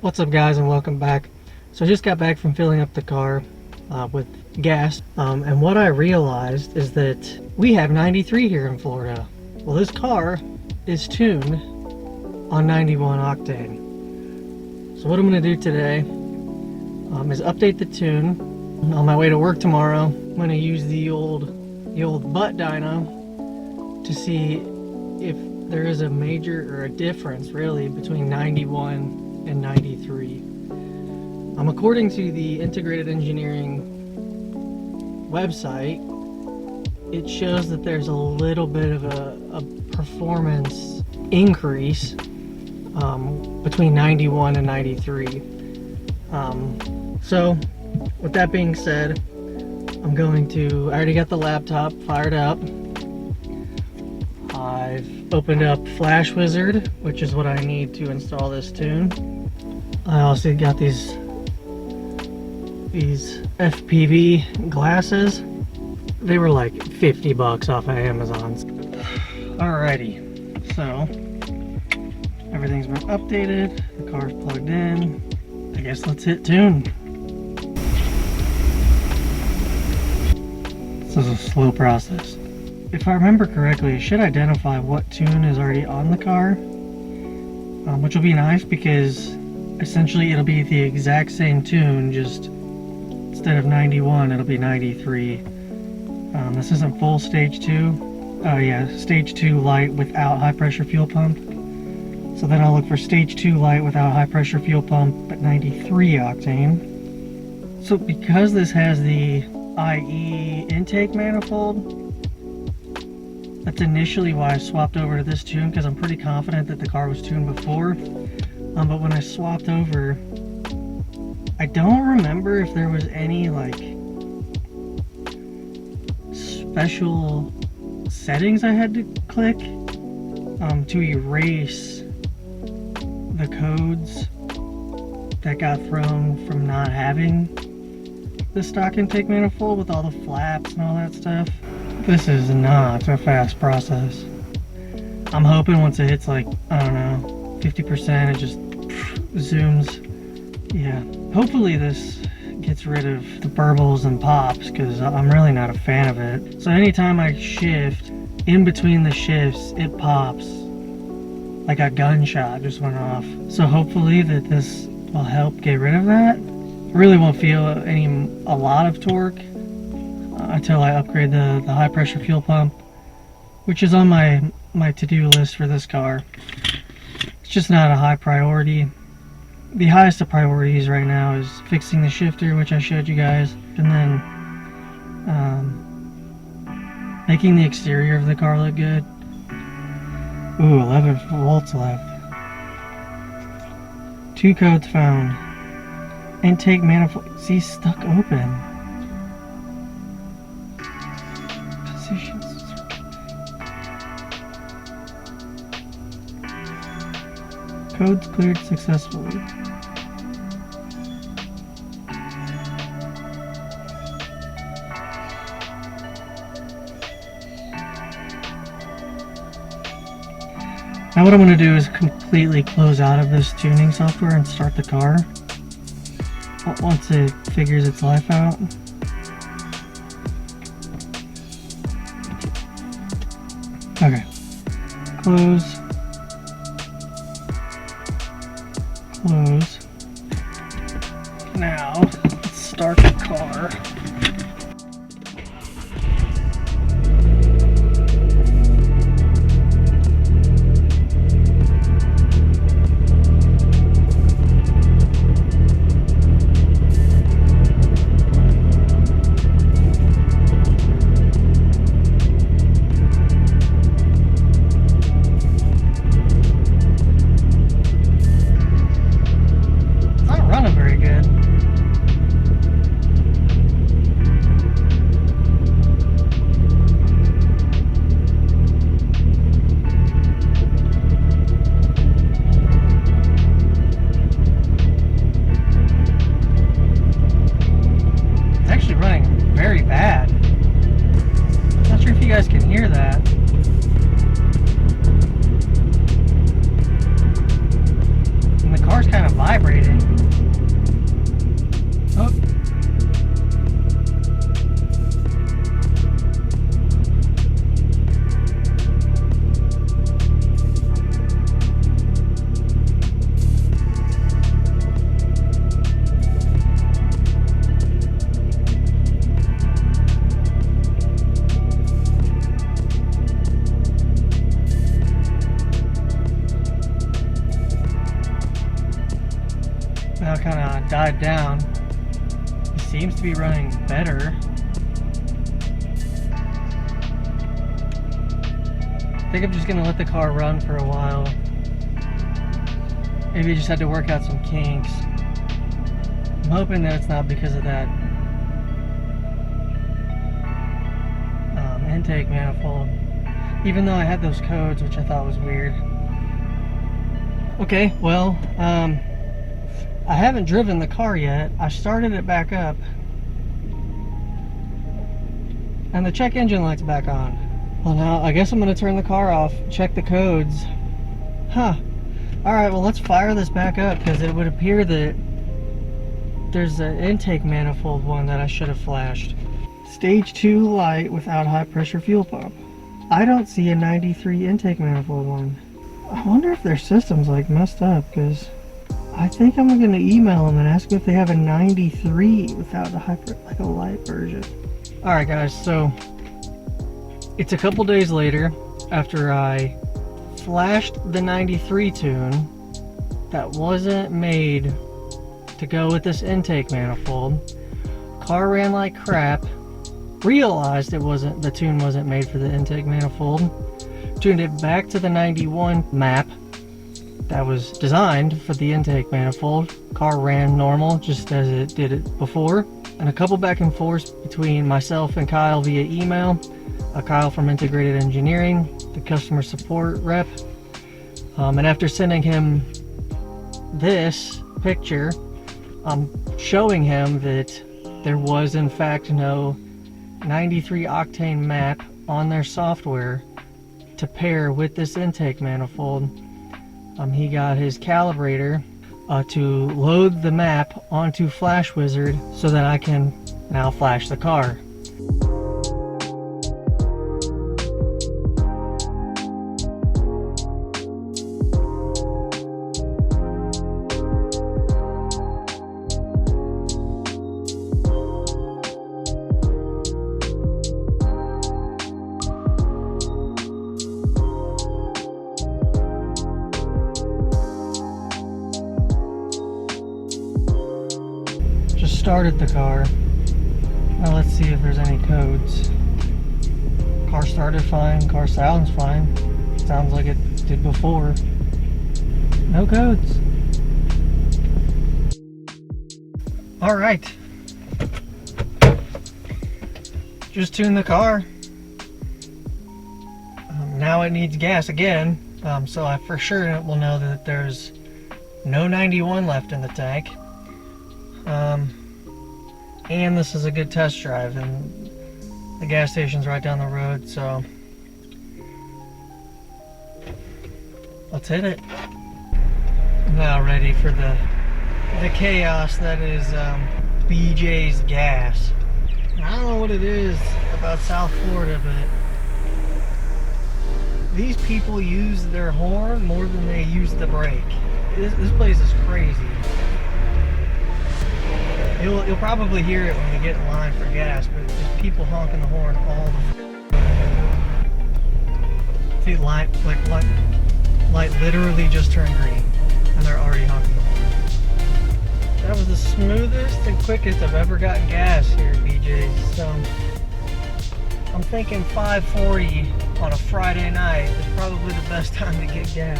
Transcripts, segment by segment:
What's up, guys, and welcome back. So I just got back from filling up the car with gas, and what I realized is that we have 93 here in Florida. Well, this car is tuned on 91 Octane. So what I'm going to do today is update the tune. On my way to work tomorrow, I'm going to use the old butt dyno to see if there is a major or a difference really between 91 and 93. According to the Integrated Engineering website, it shows that there's a little bit of a performance increase between 91 and 93. So with that being said, I already got the laptop fired up. I've opened up Flash Wizard, which is what I need to install this tune. I also got these FPV glasses. They were like 50 bucks off of Amazon. Alrighty, so everything's been updated, the car's plugged in. I guess let's hit tune. This is a slow process. If I remember correctly, it should identify what tune is already on the car, which will be nice because essentially it'll be the exact same tune, just instead of 91 it'll be 93. This isn't full stage 2. Yeah, stage 2 light without high pressure fuel pump. So then I'll look for stage 2 light without high pressure fuel pump at 93 octane. So because this has the IE intake manifold, that's initially why I swapped over to this tune, because I'm pretty confident that the car was tuned before. But when I swapped over, I don't remember if there was any like special settings I had to click to erase the codes that got thrown from not having the stock intake manifold with all the flaps and all that stuff. This is not a fast process. I'm hoping once it hits like, I don't know, 50%, it just zooms. Yeah, hopefully this gets rid of the burbles and pops, because I'm really not a fan of it. So anytime I shift, in between the shifts, it pops. Like a gunshot just went off. So hopefully that this will help get rid of that. I really won't feel a lot of torque until I upgrade the high pressure fuel pump, which is on my to-do list for this car. It's just not a high priority. The highest of priorities right now is fixing the shifter, which I showed you guys, and then making the exterior of the car look good. Ooh, 11 volts left. 2 codes found. Intake manifold. See, stuck open. Positions. Codes cleared successfully. Now what I'm going to do is completely close out of this tuning software and start the car once it figures its life out. Okay, close. Now let's start the car. now kind of died down. It seems to be running better. I think I'm just gonna let the car run for a while. Maybe I just had to work out some kinks. I'm hoping that it's not because of that intake manifold, even though I had those codes, which I thought was weird. Okay, well, I haven't driven the car yet. I started it back up, and the check engine light's back on. Well, now I guess I'm gonna turn the car off, check the codes. Huh. Alright, well, let's fire this back up, because it would appear that there's an intake manifold one that I should have flashed. Stage 2 light without high pressure fuel pump. I don't see a 93 intake manifold one. I wonder if their system's like messed up, because I think I'm gonna email them and ask them if they have a 93 without the like a light version. Alright guys, so it's a couple days later after I flashed the 93 tune that wasn't made to go with this intake manifold. Car ran like crap. Realized the tune wasn't made for the intake manifold. Tuned it back to the 91 map that was designed for the intake manifold. Car ran normal, just as it did it before. And a couple back and forths between myself and Kyle via email. Kyle from Integrated Engineering, the customer support rep. And after sending him this picture, I'm showing him that there was in fact no 93 octane map on their software to pair with this intake manifold. He got his calibrator to load the map onto Flash Wizard so that I can now flash the car. Started the car. Now let's see if there's any codes. Car started fine, car sounds fine. Sounds like it did before. No codes. Alright. Just tuned the car. Now it needs gas again. So I for sure will know that there's no 91 left in the tank. And this is a good test drive, and the gas station's right down the road, so let's hit it. I'm now ready for the chaos that is BJ's Gas. I don't know what it is about South Florida, but these people use their horn more than they use the brake. This place is crazy. You'll probably hear it when you get in line for gas, but it's just people honking the horn all the see, light literally just turned green, and they're already honking the horn. That was the smoothest and quickest I've ever gotten gas here at BJ's. So I'm thinking 5:40 on a Friday night is probably the best time to get gas.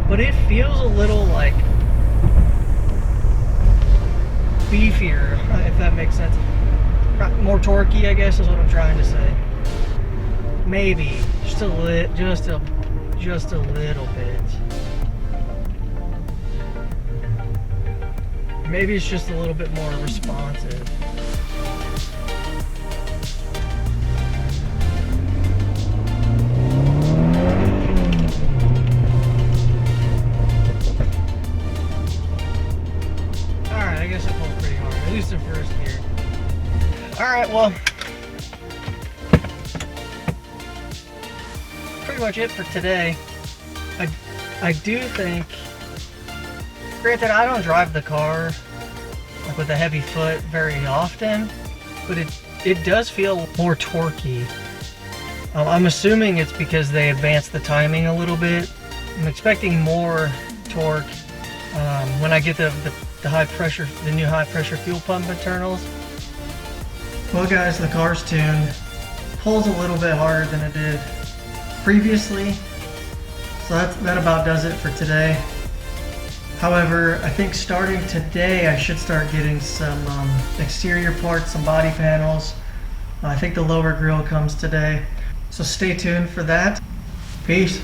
But it feels a little like beefier, if that makes sense. More torquey, I guess, is what I'm trying to say. Maybe just a little bit. Maybe it's just a little bit more responsive. Alright, well, pretty much it for today. I do think, granted I don't drive the car like with a heavy foot very often, but it does feel more torquey. I'm assuming it's because they advanced the timing a little bit. I'm expecting more torque when I get the high pressure, the new high pressure fuel pump internals. Well guys, the car's tuned. Pulls a little bit harder than it did previously. So that about does it for today. However, I think starting today I should start getting some exterior parts, some body panels. I think the lower grille comes today. So stay tuned for that. Peace.